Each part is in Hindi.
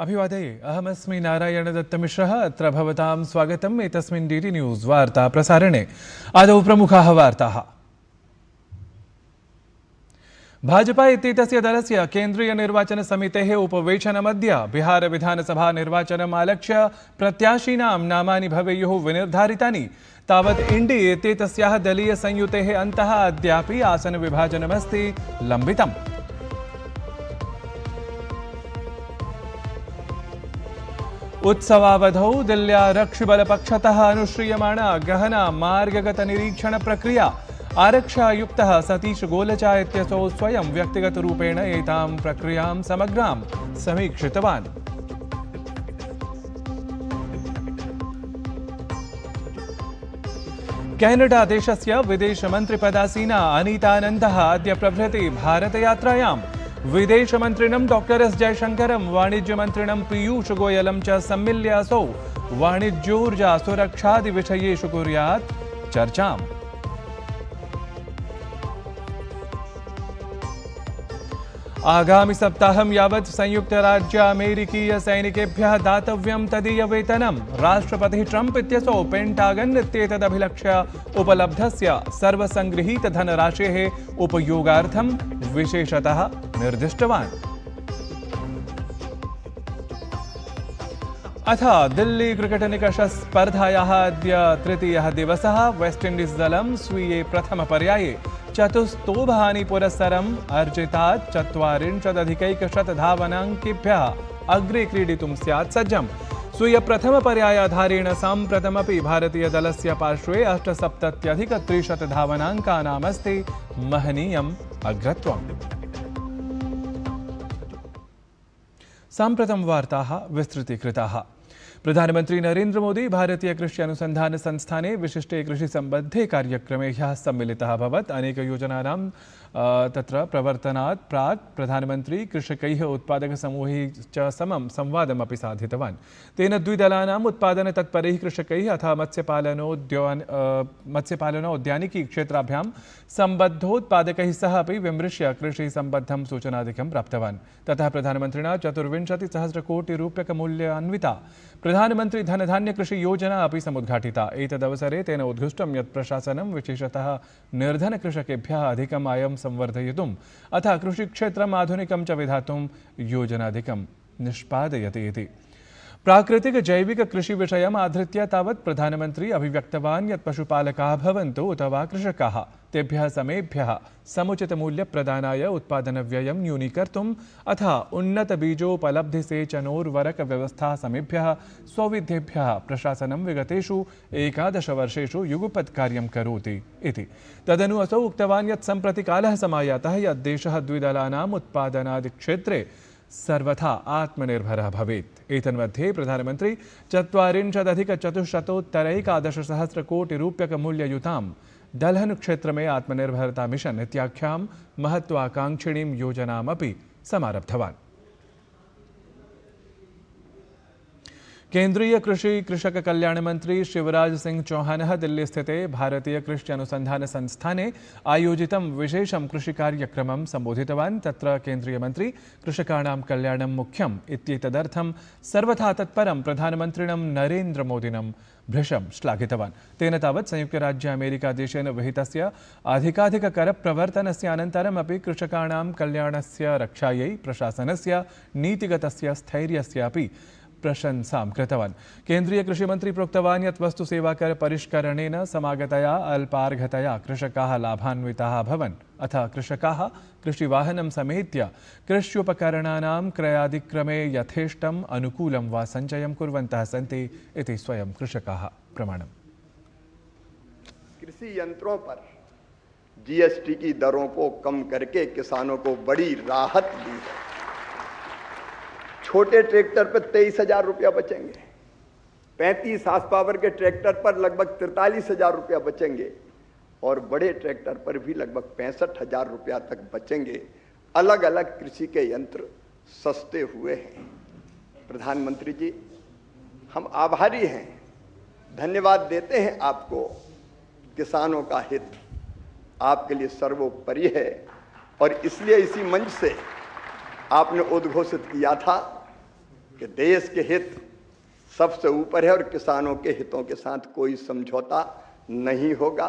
अभिवादये अहमस्मि नारायणदत्तमिश्रः। अत्र भवतां स्वागतम् एतस्मिन् डीडी न्यूज़ वार्ता प्रसारणे। आदौ प्रमुखाः वार्ताः। भाजपा इत्येतस्य दलस्य केन्द्रीयनिर्वाचनसमितेः उपवेशनमद्य बिहार विधानसभा निर्वाचनम् आलक्ष्य प्रत्याशिनां नामानि भवेयुः विनिर्धारितानि। तावत् इंडी इत्येतस्याः दलीयसंयुतेः अन्तः अद्यापि आसनविभाजनमस्ति लम्बितम्। उत्सवावधौ दिल्ल्यारक्षिबलपक्षतः अनुश्रीयमाणा गहना मार्गगतनिरीक्षण प्रक्रिया। आरक्षायुक्तः सतीश गोलचा इत्यसौ स्वयं व्यक्तिगतरूपेण एतां प्रक्रियां समग्रां समीक्षितवान्। केनडा देशस्य विदेशमन्त्रिपदासीना अनीतानन्दः अद्य प्रभृति भारतयात्रायाम्। विदेशमन्त्रिणं डॉक्टर एस जयशंकरं वाणिज्यमन्त्रिणं पीयूष गोयलं च सम्मिल्य असौ वाणिज्योर्जा सुरक्षादिविषयेषु कुर्यात् चर्चाम्। आगामि सप्ताहं यावत् संयुक्तराज्य अमेरिकीय सैनिकेभ्यः दातव्यं तदीयवेतनं। राष्ट्रपतिः ट्रम्प इत्यसौ पेण्टागन् इत्येतदभिलक्ष्य उपलब्धस्य सर्वसङ्गृहीतधनराशेः उपयोगार्थं विशेषतः निर्दिष्टवान्। अथ दिल्ली क्रिकेट निकष स्पर्धायाः अद्य तृतीयः दिवसः। वेस्ट इंडीज दलं स्वीये प्रथमपर्याये चतुस्तोभानि पुरस्सरम् अर्जितात् 40 धावनाङ्केभ्यः अग्रे क्रीडितुं स्यात् सज्जम्। स्वीय प्रथमपर्यायाधारेण साम्प्रतमपि भारतीयदलस्य पार्श्वे 78 धावनाङ्कानामस्ति महनीयम् अग्रत्वम्। साम्प्रतं वार्ताः विस्तृतीकृताः। प्रधानमंत्री नरेंद्र मोदी भारतीय कृषि अनुसंधान संस्थाने विशिष्टे कृषि संबद्धे कार्यक्रमे ह्यः सम्मिलितः अभवत्। अनेक योजनानां तत्र प्रवर्तनात् प्राक् प्रधानमंत्री कृषकैः उत्पादकसमूहैः च समं संवादमपि साधितवान्। तेन द्विदलानाम् उत्पादनतत्परैः कृषकैः अथ मत्स्यपालनोद्यानिकी क्षेत्राभ्यां सम्बद्धोत्पादकैः सह अपि विमृश्य कृषिसम्बद्धं सूचनादिकं प्राप्तवान्। ततः प्रधानमन्त्रिणा 24,000 कोटि रूप्यकमूल्यान्विता प्रधानमंत्री धनधान्य कृषि योजना अपि समुद्घाटिता। एतदवसरे तेन उद्घुष्टं यत् प्रशासनं विशेषतः निर्धन कृषकेभ्यः अधिकम् आयं संवर्धयितुम् अथ कृषिक्षेत्रम् आधुनिकं च विधातुं योजनादिकं निष्पादयति इति। प्राकृतिक जैविक कृषि विषयम् आधृत्य तावत् प्रधानमंत्री अभिव्यक्तवान् यत् पशुपालकाः भवन्तु उत वा कृषकाः तेभ्यः समेभ्यः समुचितमूल्यप्रदानाय उत्पादनव्ययं न्यूनीकर्तुम् अथ उन्नतबीजोपलब्धिसेचनोर्वरकव्यवस्था समेभ्यः स्वविद्धेभ्यः प्रशासनं विगतेषु 11 वर्षेषु युगपत्कार्यं करोति इति। तदनु असौ उक्तवान् यत् सम्प्रति कालः समायातः यत् देशः द्विदलानाम् उत्पादनादिक्षेत्रे सर्वथा आत्मनिर्भरः भवेत्। एतन्मध्ये प्रधानमंत्री 40,411 कोटि रूप्यकमूल्ययुतां दलहन क्षेत्र में आत्मनिर्भरता मिशन इत्याख्यां महत्वाकांक्षिणीं योजनामपि समारब्धवान्। केंद्रीय कृषि कृषक कल्याण मंत्री शिवराज सिंह चौहानः दिल्ली स्थिते भारतीय कृषि अनुसंधान संस्थाने आयोजितं विशेषं कृषिकार्यक्रमं सम्बोधितवान्। तत्र केंद्रीय मंत्री कृषकाणां कल्याणं मुख्यम् इत्येतदर्थं सर्वथा तत्परं प्रधानमन्त्रिणं नरेंद्र मोदिनं भृशं श्लाघितवान्। तेन तावत् संयुक्तराज्य अमेरिकादेशेन विहितस्य अधिकाधिककरप्रवर्तनस्य अनन्तरमपि कृषकाणां कल्याणस्य रक्षायै प्रशासनस्य नीतिगतस्य स्थैर्यस्यापि प्रशंसां कृतवान्। केन्द्रीय कृषिमंत्री प्रोक्तवान् यत् वस्तुसेवाकर परिष्करणेन समागतया अल्पार्घतया कृषकाः लाभान्विताः अभवन् अथ कृषकाः कृषिवाहनं समेत्य कृष्युपकरणानां क्रयादिक्रमे यथेष्टम् अनुकूलं वा सञ्चयं कुर्वन्तः सन्ति इति स्वयं कृषकाः प्रमाणम्। कृषि यंत्रों पर जीएसटी की दरों को कम करके किसानों को बड़ी राहत दी है। छोटे ट्रैक्टर पर 23,000 रुपया बचेंगे, 35 हार्स पावर के ट्रैक्टर पर लगभग 43,000 रुपया बचेंगे और बड़े ट्रैक्टर पर भी लगभग 65,000 रुपया तक बचेंगे। अलग अलग कृषि के यंत्र सस्ते हुए हैं। प्रधानमंत्री जी, हम आभारी हैं, धन्यवाद देते हैं आपको। किसानों का हित आपके लिए सर्वोपरि है और इसलिए इसी मंच से आपने उद्घोषित किया था कि कि देश के हित सबसे ऊपर है और किसानों के हितों के साथ कोई समझौता नहीं होगा।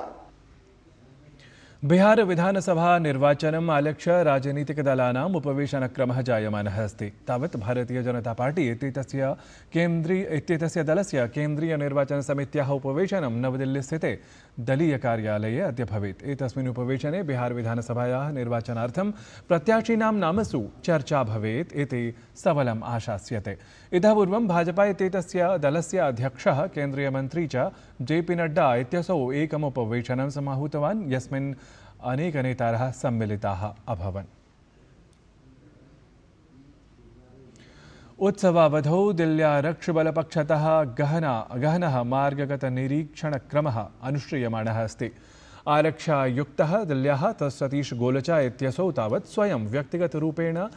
बिहार विधानसभा निर्वाचनम् आलक्ष्य राजनीतिकदलानाम् उपवेशनक्रमः जायमानः अस्ति। तावत् भारतीय जनता पार्टी इत्येतस्य दलस्य केन्द्रीयनिर्वाचनसमित्याः उपवेशनं नवदिल्लीस्थिते दलीयकार्यालये अद्य भवेत्। एतस्मिन् उपवेशने बिहार विधानसभायाः निर्वाचनार्थं प्रत्याशिनां नामसु चर्चा भवेत् इति सबलम् आशास्यते। इतः पूर्वं भाजपा इत्येतस्य दलस्य अध्यक्षः केन्द्रीयमन्त्री च JP नड्डा इत्यसौ एकम् उपवेशनं समाहूतवान्, यस्मिन् अनेक नेतारः सम्मिलिताः अभवन्। उत्सवावधौ दिल्ल्यारक्षिबलपक्षतः गहनः मार्गगतनिरीक्षणक्रमः अनुष्ठीयमाणः अस्ति। आरक्षायुक्तः दिल्ल्याः सतीश गोलचा इत्यसौ तावत् स्वयं व्यक्तिगतरूपेण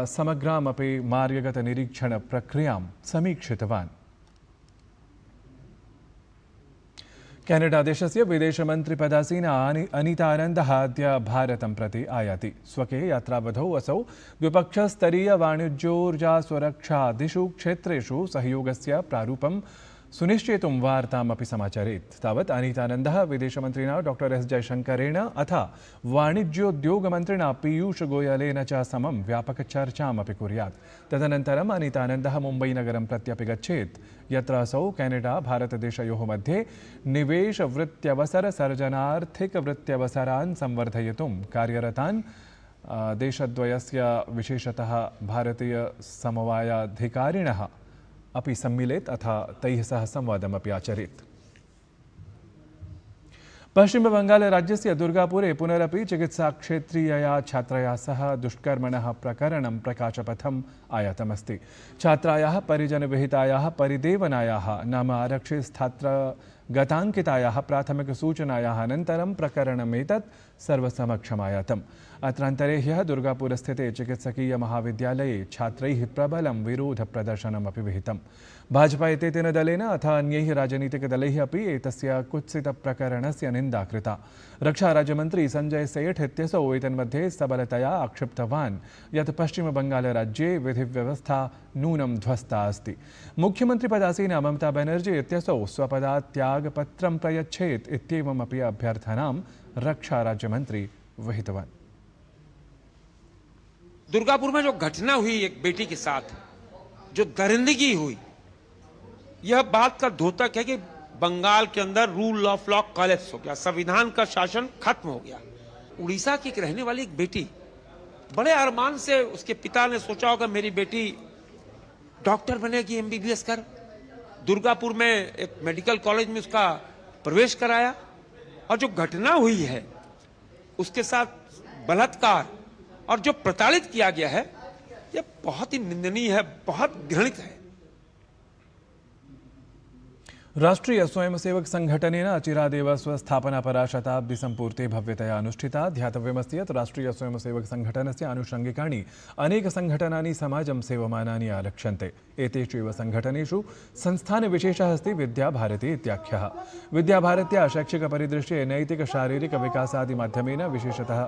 समग्रामपि मार्गगतनिरीक्षणप्रक्रियां समीक्षितवान्। कैनेडा देशस्य विदेशमन्त्रिपदासीना अनीता आनन्दः अद्य भारतं प्रति आयाति। स्वके यात्रावधौ असौ द्विपक्षस्तरीय वाणिज्योर्जासुरक्षादिषु क्षेत्रेषु सहयोगस्य प्रारूपं सुनिश्चेतुं वार्तामपि समाचरेत्। तावत् अनीतानन्दः विदेशमन्त्रिणा डॉ एस जयशंकरेण अथ वाणिज्योद्योगमन्त्रिणा पीयूष गोयलेन च समं व्यापकचर्चामपि कुर्यात्। तदनन्तरम् अनीतानन्दः मुम्बईनगरं प्रत्यपि गच्छेत्, यत्र असौ कैनेडा भारतदेशयोः मध्ये निवेशवृत्त्यवसरसर्जनार्थिकवृत्त्यवसरान् संवर्धयितुं कार्यरतान् देशद्वयस्य विशेषतः भारतीयसमवायाधिकारिणः अपि सम्मिलेत् अथ तैः सह संवादमपि आचरेत्। पश्चिमबङ्गालराज्यस्य दुर्गापुरे पुनरपि चिकित्साक्षेत्रीयया छात्रया सह दुष्कर्मणः प्रकरणं प्रकाशपथम् आयातमस्ति। छात्रायाः परिजनविहितायाः परिदेवनायाः नाम आरक्षिस्थात्रगताङ्कितायाः प्राथमिकसूचनायाः अनन्तरं प्रकरणमेतत् सर्वसमक्षमायातम्। अत्रान्तरे ह्यः दुर्गापुरस्थिते चिकित्सकीयमहाविद्यालये छात्रैः प्रबलं विरोधप्रदर्शनमपि विहितम्। भाजपा इत्येतेन दलेन अथ अन्यैः राजनीतिकदलैः अपि एतस्य कुत्सितप्रकरणस्य निन्दा कृता। रक्षाराज्यमन्त्री सञ्जय सेठ इत्यसौ एतन्मध्ये सबलतया आक्षिप्तवान् यत् पश्चिमबङ्गालराज्ये विधिव्यवस्था नूनं ध्वस्ता अस्ति। मुख्यमन्त्रिपदासीना ममता बनर्जी इत्यसौ स्वपदात् त्यागपत्रं प्रयच्छेत् इत्येवमपि अभ्यर्थनां रक्षाराज्यमन्त्री विहितवान्। दुर्गापुर में जो घटना हुई एक बेटी के साथ, जो दरिंदगी हुई, यह बात का द्योतक है कि बंगाल के अंदर रूल ऑफ लॉ कॉलेप्स हो गया, संविधान का शासन खत्म हो गया। उड़ीसा की एक रहने वाली एक बेटी, बड़े अरमान से उसके पिता ने सोचा होगा मेरी बेटी डॉक्टर बनेगी, MBBS कर। दुर्गापुर में एक मेडिकल कॉलेज में उसका प्रवेश कराया और जो घटना हुई है उसके साथ बलात्कार और जो प्रताड़ित किया गया है, यह बहुत ही निंदनीय है, बहुत घृणित है। राष्ट्रीय स्वयंसेवक संघटनेन अचिरादेव स्वस्थापनापरा शताब्दीसम्पूर्ते भव्यतया अनुष्ठिता। ध्यातव्यमस्ति यत् राष्ट्रीय स्वयंसेवक संघटनस्य आनुषङ्गिकानि अनेक संघटनानि समाजं सेवमानानि आलक्ष्यन्ते। एतेषु एव संघटनेषु संस्थानविशेषः अस्ति विद्याभारती इत्याख्यः। विद्याभारत्या शैक्षिकपरिदृश्ये नैतिक शारीरिक विकासादिमाध्यमेन विशेषतः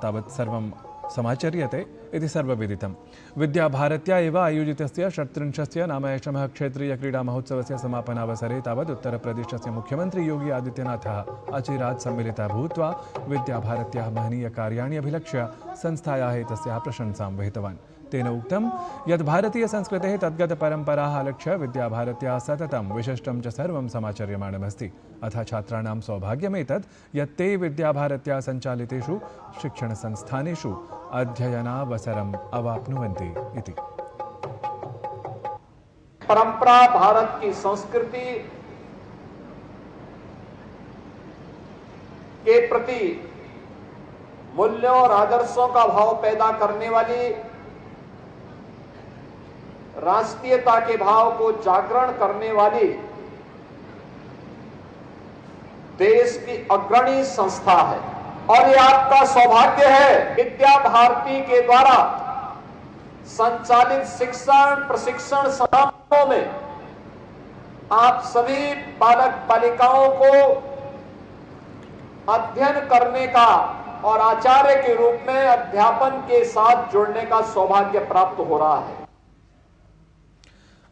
तावत् सर्वं समाचर्यते इति सर्वविदितम्। विद्याभारत्या एव आयोजितस्य 37 नामैषमः क्षेत्रीयक्रीडामहोत्सवस्य समापनावसरे तावत् उत्तरप्रदेशस्य मुख्यमन्त्री योगी आदित्यनाथः अचिरात् सम्मिलितः भूत्वा विद्याभारत्याः महनीयकार्याणि अभिलक्ष्य संस्थायाः एतस्याः प्रशंसां विहितवान्। तेन उक्तं यत् भारतीयसंस्कृतेः तद्गतपरम्पराः आलक्ष्य विद्याभारत्याः सततं विशिष्टं च सर्वं समाचर्यमाणमस्ति। अथ छात्राणां सौभाग्यमेतत् यत् ते विद्याभारत्या सञ्चालितेषु शिक्षणसंस्थानेषु अध्ययनावसरम् अवाप्नुवन्ति इति। परंपरा भारत की संस्कृति के प्रति मूल्यों और आदर्शों का भाव पैदा करने वाली, राष्ट्रीयता के भाव को जागरण करने वाली देश की अग्रणी संस्था है। और ये आपका सौभाग्य है, विद्या भारती के द्वारा संचालित शिक्षण प्रशिक्षण संस्थानों में आप सभी बालक बालिकाओं को अध्ययन करने का और आचार्य के रूप में अध्यापन के साथ जुड़ने का सौभाग्य प्राप्त हो रहा है।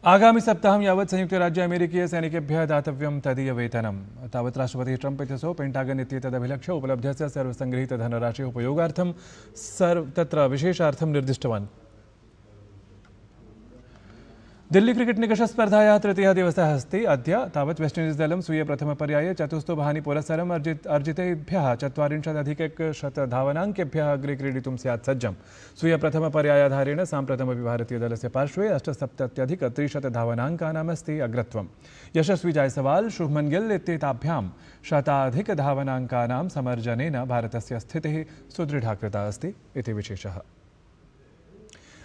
आगामि सप्ताहं यावत् संयुक्तराज्य सैनिकेभ्यः दातव्यं तदीयवेतनं तावत् राष्ट्रपतिः ट्रम्प् इत्यसौ पेण्टागन् इत्येतदभिलक्ष्य उपलब्धस्य सर्वसङ्गृहीतधनराशेः उपयोगार्थं तत्र विशेषार्थं निर्दिष्टवान्। दिल्ली क्रिकेट निकषस्पर्धायाः तृतीयः दिवसः अस्ति। अद्य तावत् वेस्ट्इण्डीस् दलं स्वीयप्रथमपर्याये चतुस्तुभानिपुरस्सरम् अर्जितेभ्यः 40+100 धावनाङ्केभ्यः अग्रे क्रीडितुं स्यात् सज्जम्। स्वीयप्रथमपर्यायाधारेण साम्प्रतमपि भारतीयदलस्य पार्श्वे 78+300 धावनाङ्कानामस्ति अग्रत्वम्। यशस्वी जायसवाल शुभमन गिल इत्येताभ्यां 100 धावनाङ्कानां समर्जनेन भारतस्य स्थितिः सुदृढा कृता अस्ति इति विशेषः।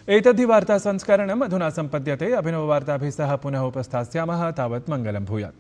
एतद्धि वार्ता संस्करणम् अधुना सम्पद्यते। अभिनववार्ताभिः सह पुनः उपस्थास्यामः। तावत् मङ्गलं भूयात्।